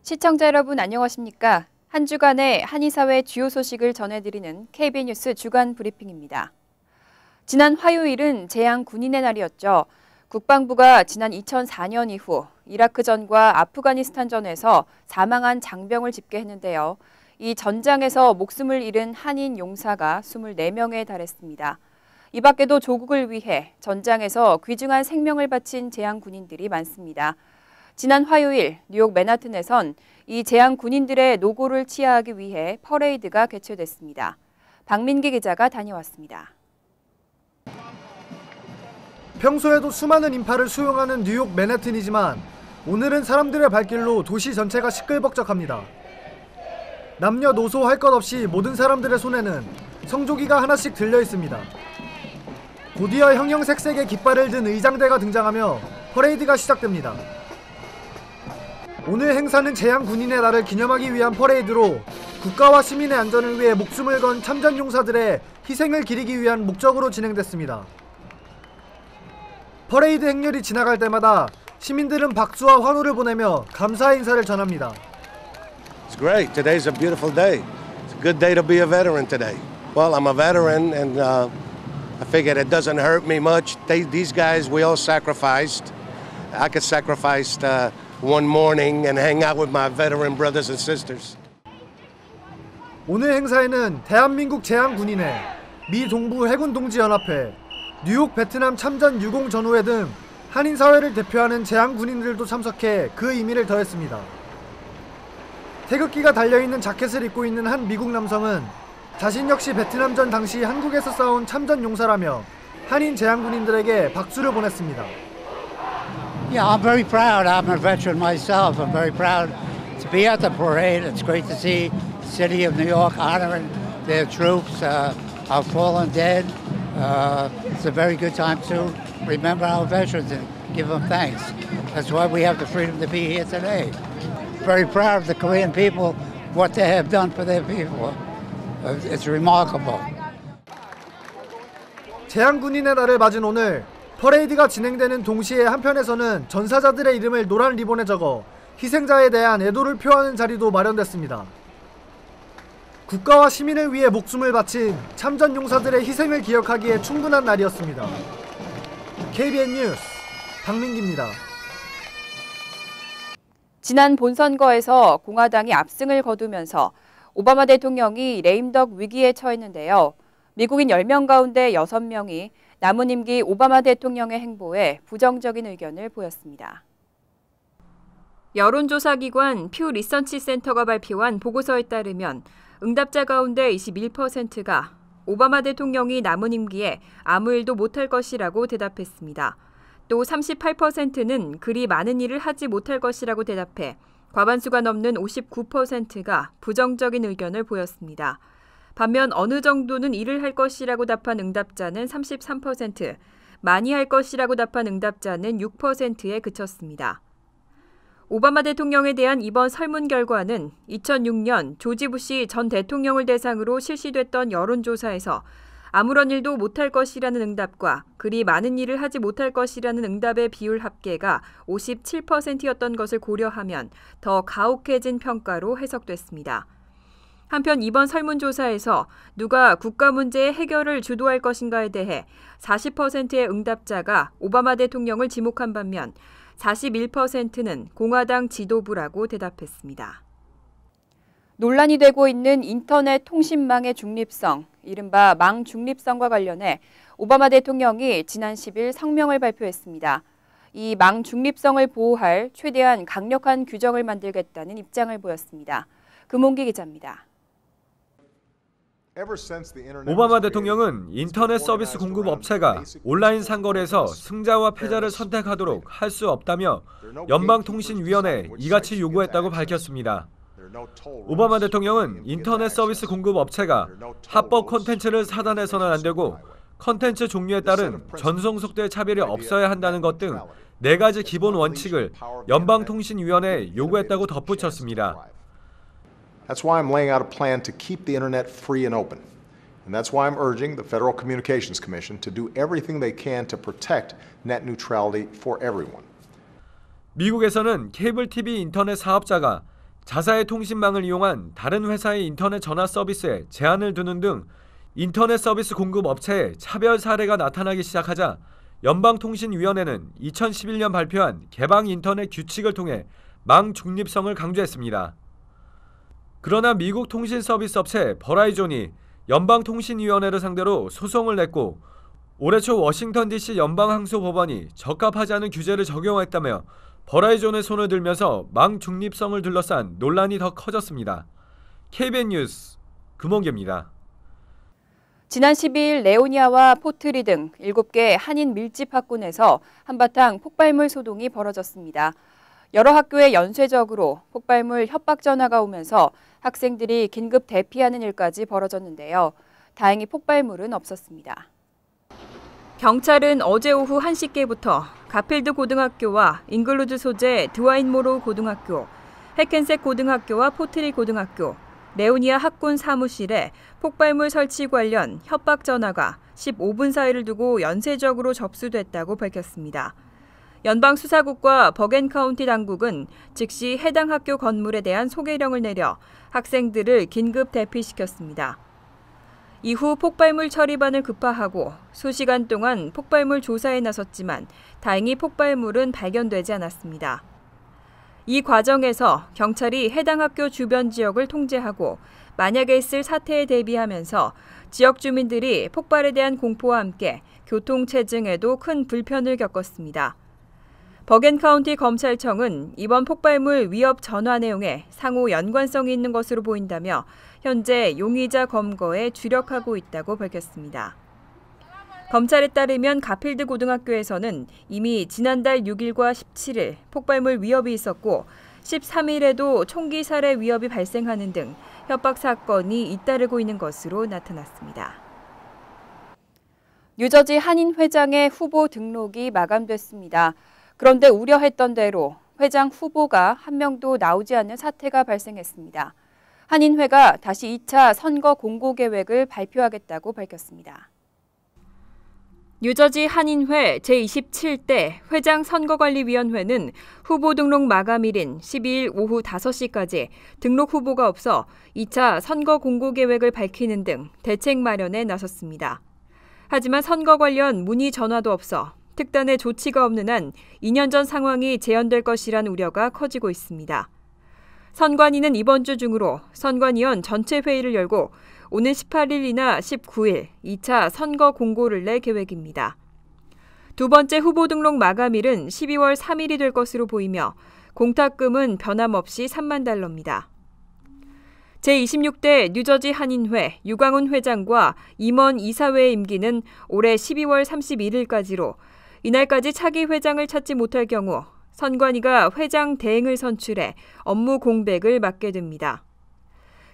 시청자 여러분 안녕하십니까? 한 주간의 한의사회 주요 소식을 전해드리는 KBN뉴스 주간 브리핑입니다. 지난 화요일은 재향 군인의 날이었죠. 국방부가 지난 2004년 이후 이라크전과 아프가니스탄전에서 사망한 장병을 집계했는데요. 이 전장에서 목숨을 잃은 한인 용사가 24명에 달했습니다. 이 밖에도 조국을 위해 전장에서 귀중한 생명을 바친 재향 군인들이 많습니다. 지난 화요일 뉴욕 맨하튼에선 이 재향 군인들의 노고를 치하하기 위해 퍼레이드가 개최됐습니다. 박민기 기자가 다녀왔습니다. 평소에도 수많은 인파를 수용하는 뉴욕 맨하튼이지만 오늘은 사람들의 발길로 도시 전체가 시끌벅적합니다. 남녀노소 할 것 없이 모든 사람들의 손에는 성조기가 하나씩 들려 있습니다. 곧이어 형형색색의 깃발을 든 의장대가 등장하며 퍼레이드가 시작됩니다. 오늘 행사는 재향 군인의 날을 기념하기 위한 퍼레이드로 국가와 시민의 안전을 위해 목숨을 건 참전 용사들의 희생을 기리기 위한 목적으로 진행됐습니다. 퍼레이드 행렬이 지나갈 때마다 시민들은 박수와 환호를 보내며 감사의 인사를 전합니다. It's great. Today's a beautiful day. It's a good day to be a veteran today. Well, I'm a veteran and I figured it doesn't hurt me much. These guys, we all sacrificed. I could sacrifice one morning and hang out with my veteran brothers and sisters. 오늘 행사에는 대한민국 재향군인회, 미 동부 해군 동지 연합회, 뉴욕 베트남 참전 유공 전우회 등 한인 사회를 대표하는 재향군인들도 참석해 그 의미를 더했습니다. 태극기가 달려있는 자켓을 입고 있는 한 미국 남성은 자신 역시 베트남전 당시 한국에서 싸운 참전 용사라며 한인 재향군인들에게 박수를 보냈습니다. Yeah, I'm very proud. I'm a veteran myself. I'm very proud to be at the parade. It's great to see the city of New York honoring their troops, our fallen dead. It's a very good time to remember our veterans and give them thanks. That's why we have the freedom to be here today. Very proud of the Korean people, what they have done for their people. It's remarkable. 재향군인의 날을 맞은 오늘 퍼레이드가 진행되는 동시에 한편에서는 전사자들의 이름을 노란 리본에 적어 희생자에 대한 애도를 표하는 자리도 마련됐습니다. 국가와 시민을 위해 목숨을 바친 참전 용사들의 희생을 기억하기에 충분한 날이었습니다. KBN 뉴스 박민기입니다. 지난 본선거에서 공화당이 압승을 거두면서 오바마 대통령이 레임덕 위기에 처했는데요. 미국인 10명 가운데 6명이 남은 임기 오바마 대통령의 행보에 부정적인 의견을 보였습니다. 여론조사기관 퓨 리서치 센터가 발표한 보고서에 따르면 응답자 가운데 21%가 오바마 대통령이 남은 임기에 아무 일도 못할 것이라고 대답했습니다. 또 38%는 그리 많은 일을 하지 못할 것이라고 대답해 과반수가 넘는 59%가 부정적인 의견을 보였습니다. 반면 어느 정도는 일을 할 것이라고 답한 응답자는 33%, 많이 할 것이라고 답한 응답자는 6%에 그쳤습니다. 오바마 대통령에 대한 이번 설문 결과는 2006년 조지 부시 전 대통령을 대상으로 실시됐던 여론조사에서 아무런 일도 못할 것이라는 응답과 그리 많은 일을 하지 못할 것이라는 응답의 비율 합계가 57%였던 것을 고려하면 더 가혹해진 평가로 해석됐습니다. 한편 이번 설문조사에서 누가 국가 문제의 해결을 주도할 것인가에 대해 40%의 응답자가 오바마 대통령을 지목한 반면 41%는 공화당 지도부라고 대답했습니다. 논란이 되고 있는 인터넷 통신망의 중립성, 이른바 망 중립성과 관련해 오바마 대통령이 지난 10일 성명을 발표했습니다. 이 망 중립성을 보호할 최대한 강력한 규정을 만들겠다는 입장을 보였습니다. 금홍기 기자입니다. 오바마 대통령은 인터넷 서비스 공급 업체가 온라인 상거래에서 승자와 패자를 선택하도록 할 수 없다며 연방통신위원회에 이같이 요구했다고 밝혔습니다. 오바마 대통령은 인터넷 서비스 공급 업체가 합법 콘텐츠를 사단해서는 안 되고 콘텐츠 종류에 따른 전송 속도의 차별이 없어야 한다는 것 등 4가지 기본 원칙을 연방통신위원회에 요구했다고 덧붙였습니다. That's why I'm laying out a plan to keep the internet free and open. And that's why I'm urging the Federal Communications Commission to do everything they can to protect net neutrality for everyone. 미국에서는 케이블 TV 인터넷 사업자가 자사의 통신망을 이용한 다른 회사의 인터넷 전화 서비스에 제한을 두는 등 인터넷 서비스 공급 업체의 차별 사례가 나타나기 시작하자 연방통신위원회는 2011년 발표한 개방 인터넷 규칙을 통해 망 중립성을 강조했습니다. 그러나 미국 통신 서비스 업체 버라이존이 연방통신위원회를 상대로 소송을 냈고 올해 초 워싱턴 DC 연방항소법원이 적합하지 않은 규제를 적용했다며 버라이존의 손을 들면서 망 중립성을 둘러싼 논란이 더 커졌습니다. KBN 뉴스 금원계입니다. 지난 12일 레오니아와 포트리 등 7개 한인 밀집 학군에서 한바탕 폭발물 소동이 벌어졌습니다. 여러 학교에 연쇄적으로 폭발물 협박 전화가 오면서 학생들이 긴급 대피하는 일까지 벌어졌는데요. 다행히 폭발물은 없었습니다. 경찰은 어제 오후 1시께부터 가필드 고등학교와 잉글루드 소재 드와인모로우 고등학교, 해켄색 고등학교와 포트리 고등학교, 레오니아 학군 사무실에 폭발물 설치 관련 협박 전화가 15분 사이를 두고 연쇄적으로 접수됐다고 밝혔습니다. 연방수사국과 버겐 카운티 당국은 즉시 해당 학교 건물에 대한 소개령을 내려 학생들을 긴급 대피시켰습니다. 이후 폭발물 처리반을 급파하고 수시간 동안 폭발물 조사에 나섰지만 다행히 폭발물은 발견되지 않았습니다. 이 과정에서 경찰이 해당 학교 주변 지역을 통제하고 만약에 있을 사태에 대비하면서 지역 주민들이 폭발에 대한 공포와 함께 교통체증에도 큰 불편을 겪었습니다. 버겐 카운티 검찰청은 이번 폭발물 위협 전화 내용에 상호 연관성이 있는 것으로 보인다며 현재 용의자 검거에 주력하고 있다고 밝혔습니다. 검찰에 따르면 가필드 고등학교에서는 이미 지난달 6일과 17일 폭발물 위협이 있었고 13일에도 총기 살해 위협이 발생하는 등 협박 사건이 잇따르고 있는 것으로 나타났습니다. 뉴저지 한인 회장의 후보 등록이 마감됐습니다. 그런데 우려했던 대로 회장 후보가 한 명도 나오지 않는 사태가 발생했습니다. 한인회가 다시 2차 선거 공고 계획을 발표하겠다고 밝혔습니다. 뉴저지 한인회 제27대 회장 선거관리위원회는 후보 등록 마감일인 12일 오후 5시까지 등록 후보가 없어 2차 선거 공고 계획을 밝히는 등 대책 마련에 나섰습니다. 하지만 선거 관련 문의 전화도 없어 특단의 조치가 없는 한 2년 전 상황이 재현될 것이란 우려가 커지고 있습니다. 선관위는 이번 주 중으로 선관위원 전체 회의를 열고 오는 18일이나 19일 2차 선거 공고를 낼 계획입니다. 두 번째 후보 등록 마감일은 12월 3일이 될 것으로 보이며 공탁금은 변함없이 $30,000입니다. 제26대 뉴저지 한인회 유광훈 회장과 임원 이사회의 임기는 올해 12월 31일까지로 이날까지 차기 회장을 찾지 못할 경우 선관위가 회장 대행을 선출해 업무 공백을 맡게 됩니다.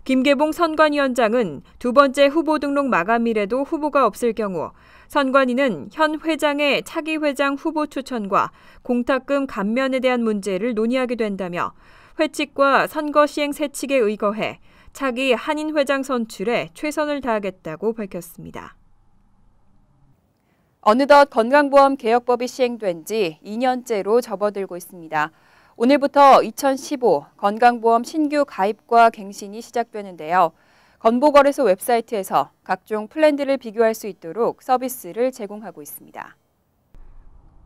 김계봉 선관위원장은 두 번째 후보 등록 마감일에도 후보가 없을 경우 선관위는 현 회장의 차기 회장 후보 추천과 공탁금 감면에 대한 문제를 논의하게 된다며 회칙과 선거 시행 세칙에 의거해 차기 한인 회장 선출에 최선을 다하겠다고 밝혔습니다. 어느덧 건강보험 개혁법이 시행된 지 2년째로 접어들고 있습니다. 오늘부터 2015 건강보험 신규 가입과 갱신이 시작되는데요. 건보거래소 웹사이트에서 각종 플랜들을 비교할 수 있도록 서비스를 제공하고 있습니다.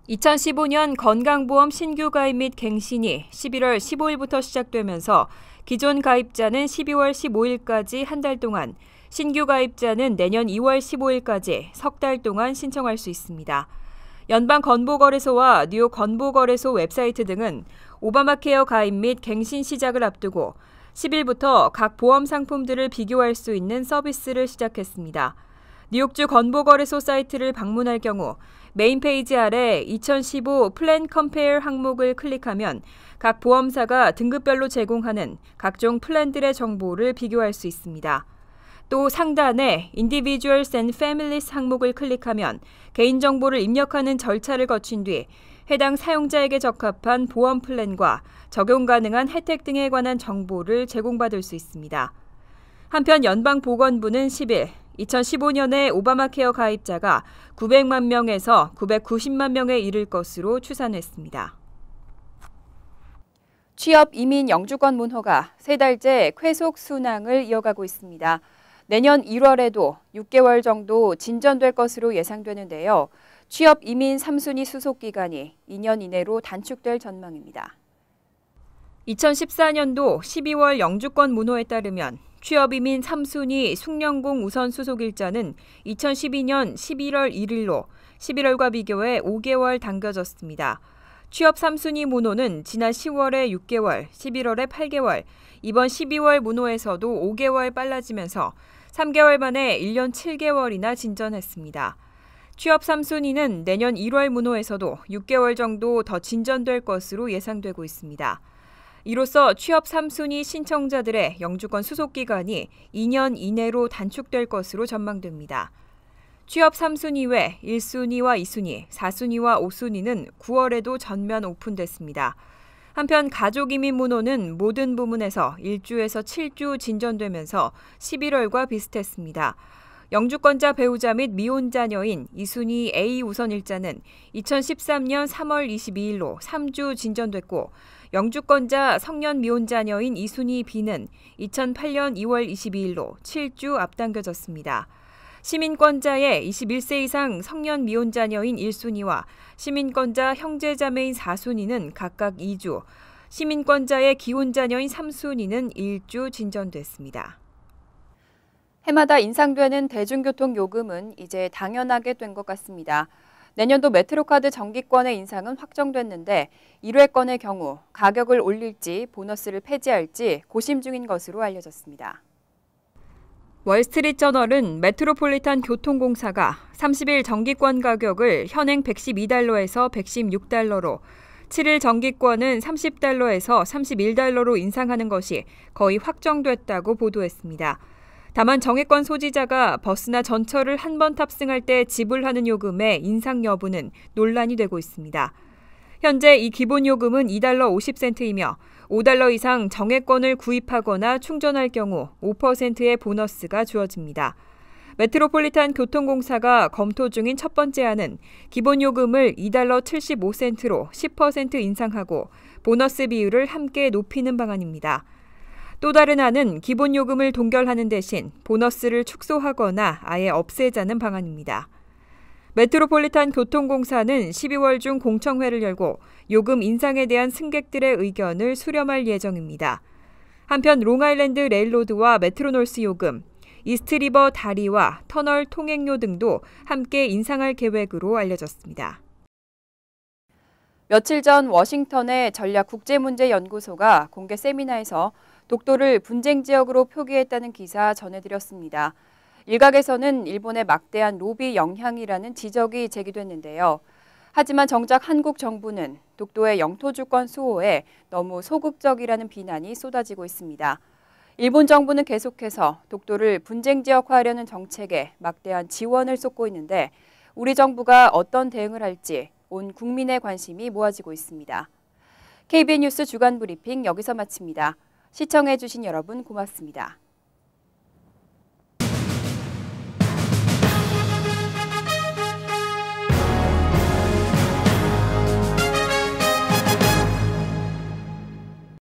2015년 건강보험 신규 가입 및 갱신이 11월 15일부터 시작되면서 기존 가입자는 12월 15일까지 한 달 동안, 신규 가입자는 내년 2월 15일까지 석 달 동안 신청할 수 있습니다. 연방건보거래소와 뉴욕 건보거래소 웹사이트 등은 오바마케어 가입 및 갱신 시작을 앞두고 10일부터 각 보험 상품들을 비교할 수 있는 서비스를 시작했습니다. 뉴욕주 건보거래소 사이트를 방문할 경우 메인 페이지 아래 2015 플랜 컴페어 항목을 클릭하면 각 보험사가 등급별로 제공하는 각종 플랜들의 정보를 비교할 수 있습니다. 또 상단에 Individuals and Families 항목을 클릭하면 개인정보를 입력하는 절차를 거친 뒤 해당 사용자에게 적합한 보험 플랜과 적용 가능한 혜택 등에 관한 정보를 제공받을 수 있습니다. 한편 연방보건부는 10일 2015년에 오바마케어 가입자가 900만 명에서 990만 명에 이를 것으로 추산했습니다. 취업 이민 영주권 문호가 3달째 쾌속 순항을 이어가고 있습니다. 내년 1월에도 6개월 정도 진전될 것으로 예상되는데요. 취업 이민 3순위 수속 기간이 2년 이내로 단축될 전망입니다. 2014년도 12월 영주권 문호에 따르면 취업 이민 3순위 숭령공 우선 수속 일자는 2012년 11월 1일로 11월과 비교해 5개월 당겨졌습니다. 취업 3순위 문호는 지난 10월에 6개월, 11월에 8개월, 이번 12월 문호에서도 5개월 빨라지면서 3개월 만에 1년 7개월이나 진전했습니다. 취업 3순위는 내년 1월 문호에서도 6개월 정도 더 진전될 것으로 예상되고 있습니다. 이로써 취업 3순위 신청자들의 영주권 수속 기간이 2년 이내로 단축될 것으로 전망됩니다. 취업 3순위 외 1순위와 2순위, 4순위와 5순위는 9월에도 전면 오픈됐습니다. 한편 가족이민 문호는 모든 부문에서 1주에서 7주 진전되면서 11월과 비슷했습니다. 영주권자 배우자 및 미혼 자녀인 2순위 A 우선 일자는 2013년 3월 22일로 3주 진전됐고 영주권자 성년 미혼 자녀인 2순위 B는 2008년 2월 22일로 7주 앞당겨졌습니다. 시민권자의 21세 이상 성년 미혼 자녀인 1순위와 시민권자 형제자매인 4순위는 각각 2주, 시민권자의 기혼 자녀인 3순위는 1주 진전됐습니다. 해마다 인상되는 대중교통 요금은 이제 당연하게 된 것 같습니다. 내년도 메트로카드 정기권의 인상은 확정됐는데 1회권의 경우 가격을 올릴지 보너스를 폐지할지 고심 중인 것으로 알려졌습니다. 월스트리트저널은 메트로폴리탄 교통공사가 30일 정기권 가격을 현행 112달러에서 116달러로, 7일 정기권은 30달러에서 31달러로 인상하는 것이 거의 확정됐다고 보도했습니다. 다만 정액권 소지자가 버스나 전철을 한 번 탑승할 때 지불하는 요금의 인상 여부는 논란이 되고 있습니다. 현재 이 기본 요금은 2달러 50센트이며 5달러 이상 정액권을 구입하거나 충전할 경우 5%의 보너스가 주어집니다. 메트로폴리탄 교통공사가 검토 중인 첫 번째 안은 기본 요금을 2달러 75센트로 10% 인상하고 보너스 비율을 함께 높이는 방안입니다. 또 다른 안은 기본 요금을 동결하는 대신 보너스를 축소하거나 아예 없애자는 방안입니다. 메트로폴리탄 교통공사는 12월 중 공청회를 열고 요금 인상에 대한 승객들의 의견을 수렴할 예정입니다. 한편 롱아일랜드 레일로드와 메트로놀스 요금, 이스트리버 다리와 터널 통행료 등도 함께 인상할 계획으로 알려졌습니다. 며칠 전 워싱턴의 전략국제문제연구소가 공개 세미나에서 독도를 분쟁 지역으로 표기했다는 기사 전해드렸습니다. 일각에서는 일본의 막대한 로비 영향이라는 지적이 제기됐는데요. 하지만 정작 한국 정부는 독도의 영토 주권 수호에 너무 소극적이라는 비난이 쏟아지고 있습니다. 일본 정부는 계속해서 독도를 분쟁 지역화하려는 정책에 막대한 지원을 쏟고 있는데 우리 정부가 어떤 대응을 할지 온 국민의 관심이 모아지고 있습니다. KBN 뉴스 주간 브리핑 여기서 마칩니다. 시청해주신 여러분 고맙습니다.